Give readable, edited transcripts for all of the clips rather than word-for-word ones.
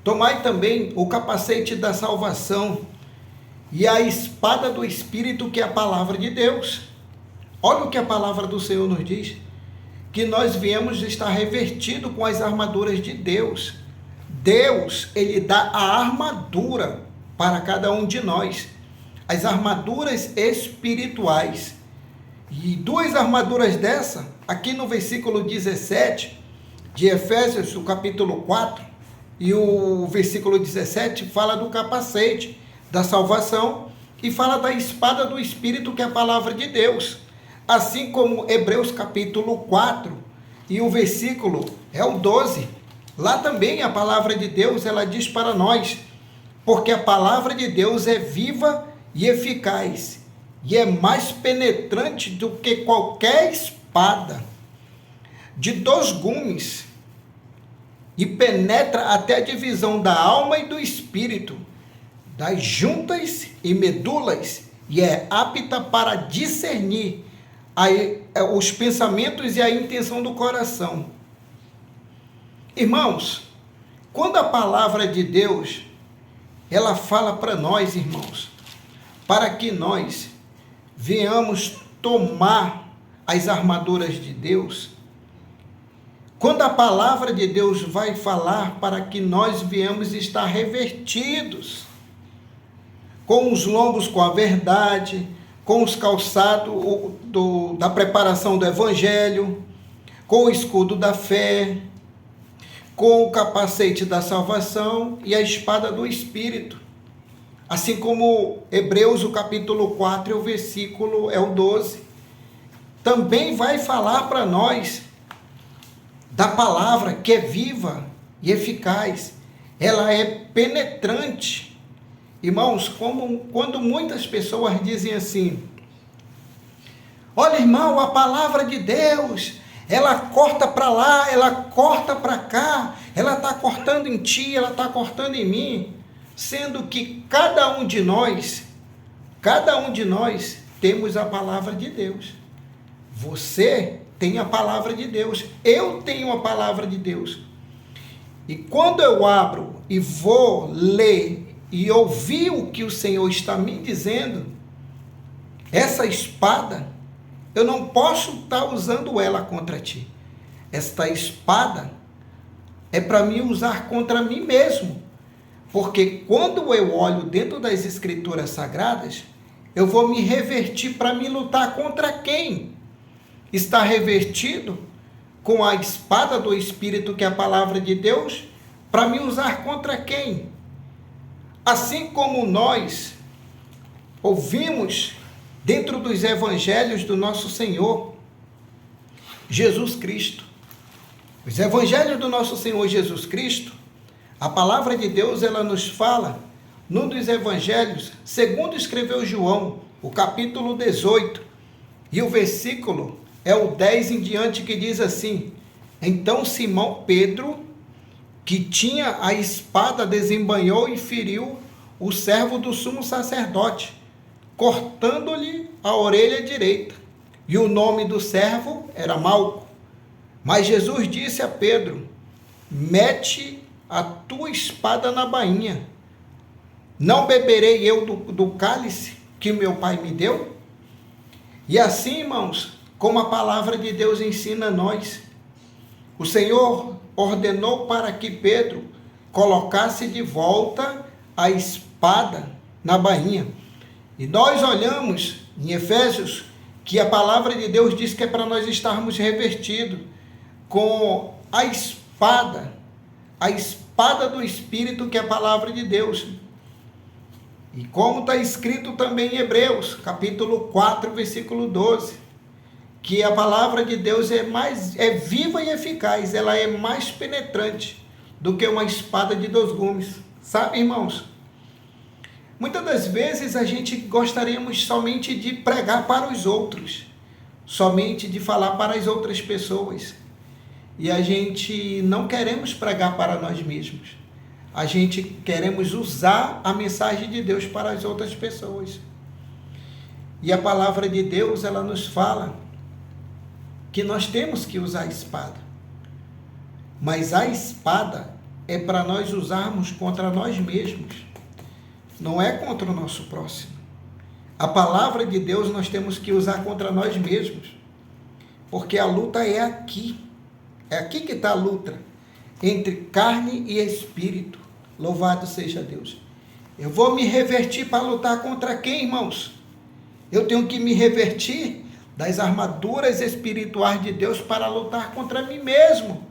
Tomai também o capacete da salvação e a espada do Espírito, que é a palavra de Deus. Olha o que a palavra do Senhor nos diz, que nós viemos estar revestido com as armaduras de Deus. Deus, ele dá a armadura para cada um de nós, as armaduras espirituais. E duas armaduras dessa, aqui no versículo 17 de Efésios, o capítulo 4, e o versículo 17 fala do capacete da salvação e fala da espada do Espírito, que é a palavra de Deus. Assim como Hebreus capítulo 4 e o versículo é o 12. Lá também a palavra de Deus, ela diz para nós, porque a palavra de Deus é viva e eficaz, e é mais penetrante do que qualquer espada de 2 gumes, e penetra até a divisão da alma e do espírito, das juntas e medulas, e é apta para discernir os pensamentos e a intenção do coração. Irmãos, quando a palavra de Deus, ela fala para nós, irmãos, para que nós venhamos tomar as armaduras de Deus, quando a palavra de Deus vai falar para que nós venhamos estar revestidos com os lombos, com a verdade, com os calçados da preparação do Evangelho, com o escudo da fé, com o capacete da salvação e a espada do Espírito. Assim como Hebreus, o capítulo 4, o versículo é o 12. Também vai falar para nós da palavra que é viva e eficaz. Ela é penetrante. Irmãos, quando muitas pessoas dizem assim: olha, irmão, a palavra de Deus, ela corta para lá, ela corta para cá, ela está cortando em ti, ela está cortando em mim, sendo que cada um de nós temos a palavra de Deus. Você tem a palavra de Deus, eu tenho a palavra de Deus. E quando eu abro e vou ler e ouvir o que o Senhor está me dizendo, essa espada, eu não posso estar usando ela contra ti. Esta espada é para mim usar contra mim mesmo. Porque quando eu olho dentro das Escrituras Sagradas, eu vou me revertir para me lutar contra quem está revertido com a espada do Espírito, que é a palavra de Deus, para me usar contra quem? Assim como nós ouvimos dentro dos evangelhos do nosso Senhor Jesus Cristo. Os evangelhos do nosso Senhor Jesus Cristo, a palavra de Deus, ela nos fala, num dos evangelhos, segundo escreveu João, o capítulo 18, e o versículo é o 10 em diante, que diz assim: então Simão Pedro, que tinha a espada, desembainhou e feriu o servo do sumo sacerdote, cortando-lhe a orelha direita. E o nome do servo era Malco. Mas Jesus disse a Pedro: mete a tua espada na bainha. Não beberei eu do cálice que meu pai me deu? E assim, irmãos, como a palavra de Deus ensina a nós, o Senhor ordenou para que Pedro colocasse de volta a espada na bainha. E nós olhamos em Efésios que a palavra de Deus diz que é para nós estarmos revestidos com a espada do Espírito, que é a palavra de Deus. E como está escrito também em Hebreus, capítulo 4, versículo 12, que a palavra de Deus é viva e eficaz, ela é mais penetrante do que uma espada de 2 gumes. Sabe, irmãos? Muitas das vezes a gente gostaríamos somente de pregar para os outros, somente de falar para as outras pessoas. E a gente não queremos pregar para nós mesmos. A gente queremos usar a mensagem de Deus para as outras pessoas. E a palavra de Deus, ela nos fala que nós temos que usar a espada. Mas a espada é para nós usarmos contra nós mesmos, não é contra o nosso próximo. A palavra de Deus nós temos que usar contra nós mesmos, porque a luta é aqui que está a luta, entre carne e espírito. Louvado seja Deus. Eu vou me revertir para lutar contra quem, irmãos? Eu tenho que me revertir das armaduras espirituais de Deus para lutar contra mim mesmo,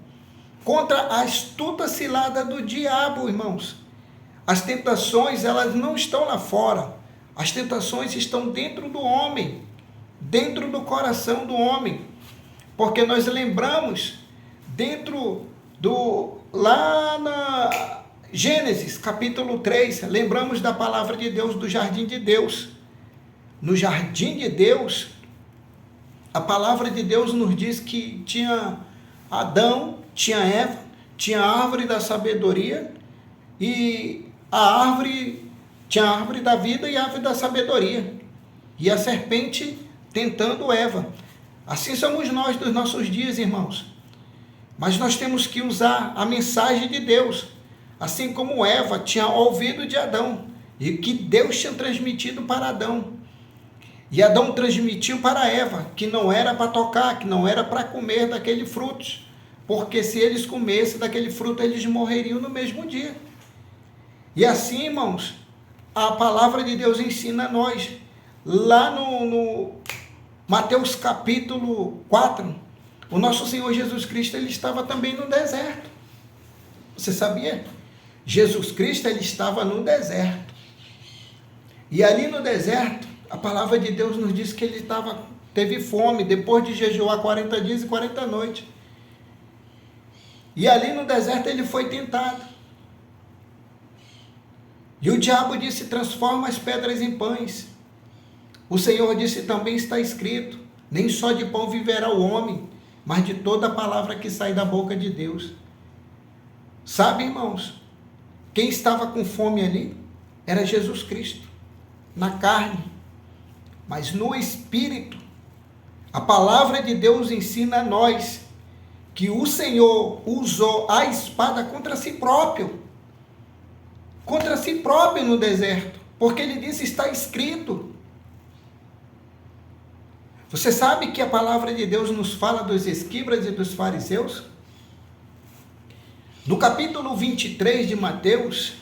contra a astuta cilada do diabo, irmãos. As tentações, elas não estão lá fora. As tentações estão dentro do homem, dentro do coração do homem. Porque nós lembramos, lá na Gênesis, capítulo 3, lembramos da palavra de Deus do jardim de Deus. No jardim de Deus, a palavra de Deus nos diz que tinha Adão, tinha Eva, tinha a árvore da sabedoria e tinha a árvore da vida e a árvore da sabedoria. E a serpente tentando Eva. Assim somos nós dos nossos dias, irmãos. Mas nós temos que usar a mensagem de Deus. Assim como Eva tinha ouvido de Adão e que Deus tinha transmitido para Adão. E Adão transmitiu para Eva que não era para tocar, que não era para comer daquele fruto, porque se eles comessem daquele fruto, eles morreriam no mesmo dia. E assim, irmãos, a palavra de Deus ensina a nós, lá no Mateus capítulo 4, o nosso Senhor Jesus Cristo, ele estava também no deserto. Você sabia? Jesus Cristo, ele estava no deserto. E ali no deserto, a palavra de Deus nos diz que ele teve fome, depois de jejuar 40 dias e 40 noites. E ali no deserto ele foi tentado. E o diabo disse, transforma as pedras em pães. O Senhor disse, também está escrito, nem só de pão viverá o homem, mas de toda a palavra que sai da boca de Deus. Sabe, irmãos, quem estava com fome ali era Jesus Cristo, na carne. Mas no Espírito, a palavra de Deus ensina a nós que o Senhor usou a espada contra si próprio no deserto, porque ele disse, está escrito. Você sabe que a palavra de Deus nos fala dos escribas e dos fariseus? No capítulo 23 de Mateus,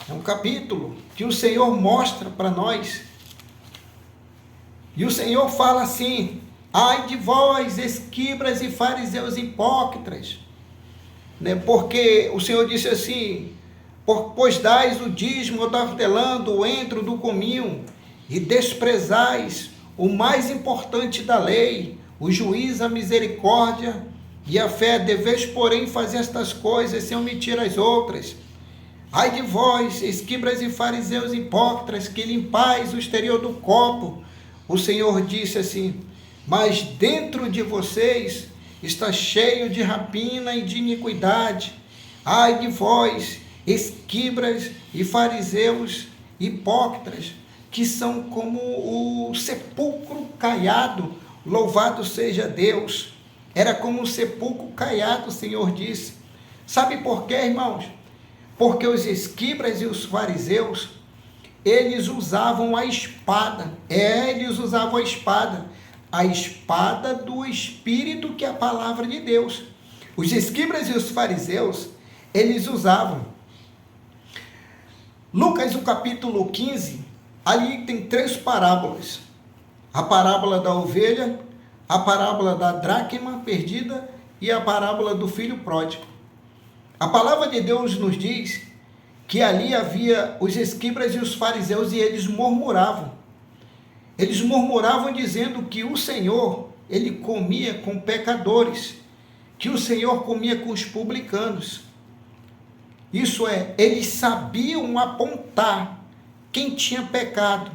é um capítulo que o Senhor mostra para nós. E o Senhor fala assim, ai de vós, escribas e fariseus hipócritas, né? Porque o Senhor disse assim, pois dais o dízimo da hortelã, do entro, do cominho, e desprezais o mais importante da lei, o juízo, a misericórdia e a fé. Deveis, porém, fazer estas coisas sem omitir as outras. Ai de vós, escribas e fariseus hipócritas, que limpais o exterior do copo. O Senhor disse assim, mas dentro de vocês está cheio de rapina e de iniquidade. Ai de vós, escribas e fariseus hipócritas, que são como o sepulcro caiado. Louvado seja Deus. Era como um sepulcro caiado, o Senhor disse. Sabe por quê, irmãos? Porque os escribas e os fariseus, eles usavam a espada. Eles usavam a espada do Espírito, que é a palavra de Deus. Os escribas e os fariseus, eles usavam. Lucas, o capítulo 15, ali tem 3 parábolas. A parábola da ovelha, a parábola da dracma perdida e a parábola do filho pródigo. A palavra de Deus nos diz que ali havia os escribas e os fariseus e eles murmuravam. Eles murmuravam dizendo que o Senhor, ele comia com pecadores, que o Senhor comia com os publicanos. Isso é, eles sabiam apontar quem tinha pecado.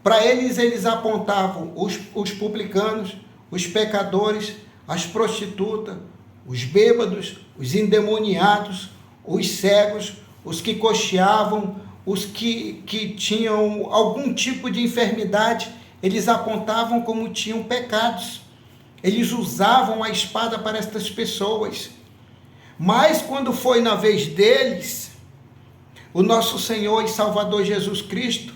Para eles apontavam os publicanos, os pecadores, as prostitutas, os bêbados, os endemoniados, os cegos, os que coxeavam, os que tinham algum tipo de enfermidade, eles apontavam como tinham pecados. Eles usavam a espada para estas pessoas. Mas quando foi na vez deles, o nosso Senhor e Salvador Jesus Cristo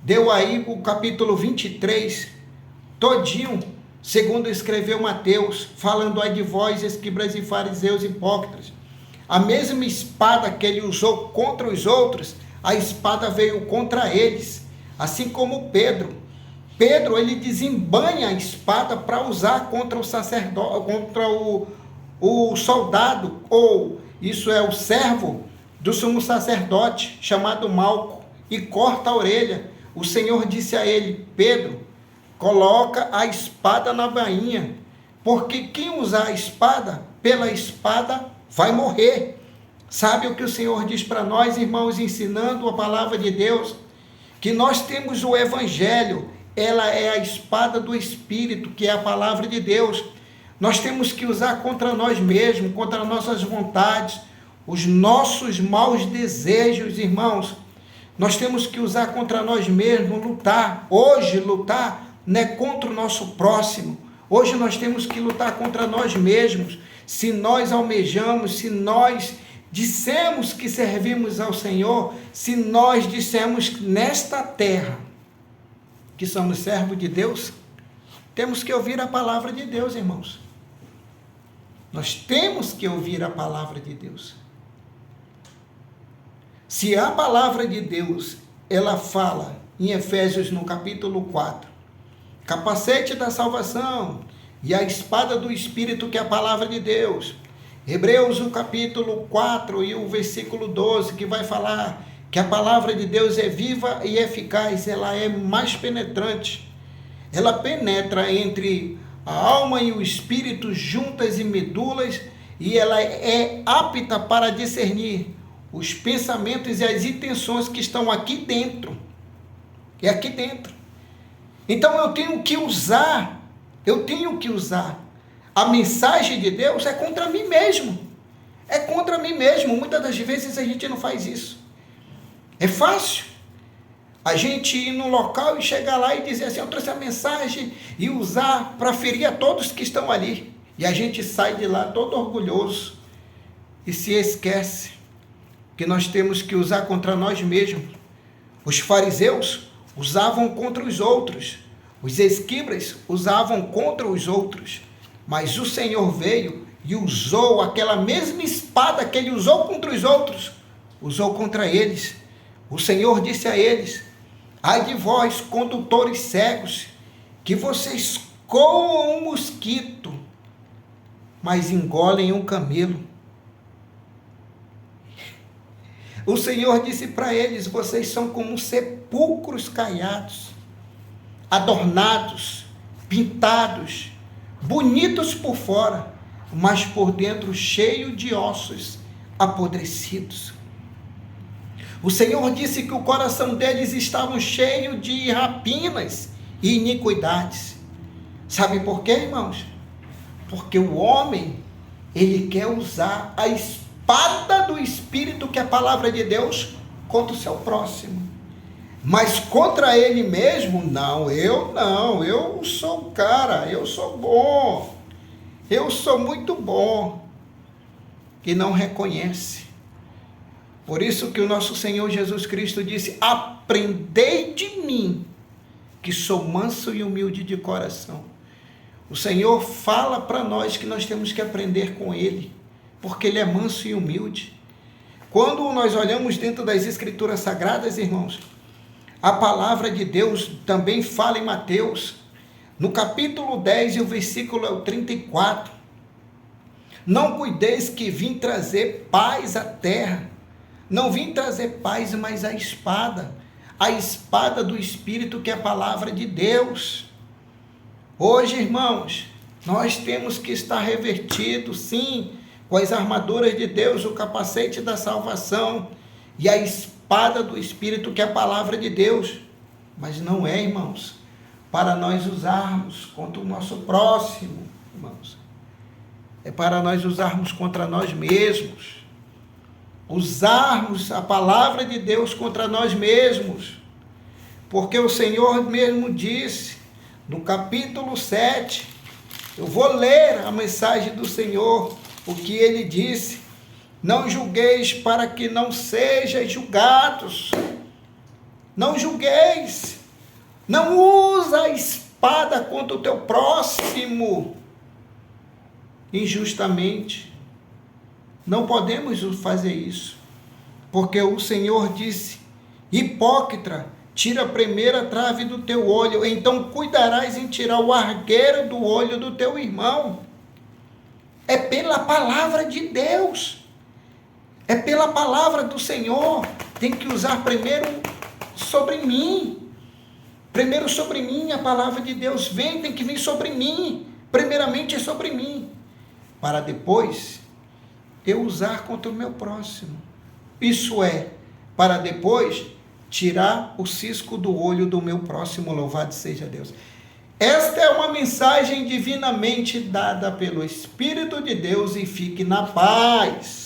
deu aí o capítulo 23, todinho, segundo escreveu Mateus, falando aí de vós, escribas e fariseus hipócritas. A mesma espada que ele usou contra os outros, a espada veio contra eles. Assim como Pedro, ele desembanha a espada para usar contra o sacerdote, contra o soldado, ou isso é o servo do sumo sacerdote, chamado Malco, e corta a orelha. O Senhor disse a ele: Pedro, coloca a espada na bainha, porque quem usar a espada, pela espada vai morrer. Sabe o que o Senhor diz para nós, irmãos, ensinando a palavra de Deus? Que nós temos o Evangelho, ela é a espada do Espírito, que é a palavra de Deus. Nós temos que usar contra nós mesmos, contra nossas vontades, os nossos maus desejos, irmãos. Nós temos que usar contra nós mesmos, lutar. Hoje, lutar não é contra o nosso próximo. Hoje nós temos que lutar contra nós mesmos. Se nós almejamos, se nós dissemos que servimos ao Senhor, se nós dissemos nesta terra que somos servos de Deus, temos que ouvir a palavra de Deus, irmãos. Nós temos que ouvir a palavra de Deus. Se a palavra de Deus, ela fala em Efésios no capítulo 4, capacete da salvação e a espada do Espírito, que é a palavra de Deus. Hebreus, o capítulo 4 e o versículo 12, que vai falar que a palavra de Deus é viva e eficaz, ela é mais penetrante. Ela penetra entre a alma e o espírito, juntas e medulas, e ela é apta para discernir os pensamentos e as intenções que estão aqui dentro. É aqui dentro. Então eu tenho que usar. A mensagem de Deus é contra mim mesmo. É contra mim mesmo. Muitas das vezes a gente não faz isso. É fácil a gente ir no local e chegar lá e dizer assim: eu trouxe a mensagem, e usar para ferir a todos que estão ali. E a gente sai de lá todo orgulhoso e se esquece que nós temos que usar contra nós mesmos. Os fariseus usavam contra os outros. Os escribas usavam contra os outros. Mas o Senhor veio e usou aquela mesma espada que ele usou contra os outros, usou contra eles. O Senhor disse a eles: ai de vós, condutores cegos, que vocês coam um mosquito, mas engolem um camelo. O Senhor disse para eles: vocês são como sepulcros caiados, adornados, pintados, bonitos por fora, mas por dentro cheio de ossos apodrecidos. O Senhor disse que o coração deles estava cheio de rapinas e iniquidades. Sabe por quê, irmãos? Porque o homem, ele quer usar a espada do Espírito, que é a palavra de Deus, contra o seu próximo. Mas contra ele mesmo, eu sou o cara, eu sou bom, eu sou muito bom. E não reconhece. Por isso que o nosso Senhor Jesus Cristo disse: aprendei de mim, que sou manso e humilde de coração. O Senhor fala para nós que nós temos que aprender com Ele, porque Ele é manso e humilde. Quando nós olhamos dentro das Escrituras Sagradas, irmãos, a palavra de Deus também fala em Mateus, no capítulo 10 e o versículo 34. Não cuideis que vim trazer paz à terra. Não vim trazer paz, mas a espada do Espírito, que é a palavra de Deus. Hoje, irmãos, nós temos que estar revestidos, sim, com as armaduras de Deus, o capacete da salvação e a espada do Espírito, que é a palavra de Deus. Mas não é, irmãos, para nós usarmos contra o nosso próximo, irmãos. É para nós usarmos contra nós mesmos. Usarmos a palavra de Deus contra nós mesmos. Porque o Senhor mesmo disse, no capítulo 7, eu vou ler a mensagem do Senhor, o que ele disse. Não julgueis para que não sejais julgados. Não julgueis. Não usa a espada contra o teu próximo injustamente. Não podemos fazer isso. Porque o Senhor disse: hipócrita, tira a primeira trave do teu olho, então cuidarás em tirar o argueiro do olho do teu irmão. É pela palavra de Deus. É pela palavra do Senhor. Tem que usar primeiro sobre mim. Primeiro sobre mim a palavra de Deus vem, tem que vir sobre mim. Primeiramente é sobre mim. Para depois eu usar contra o meu próximo. Isso é, para depois tirar o cisco do olho do meu próximo, louvado seja Deus. Esta é uma mensagem divinamente dada pelo Espírito de Deus e fique na paz.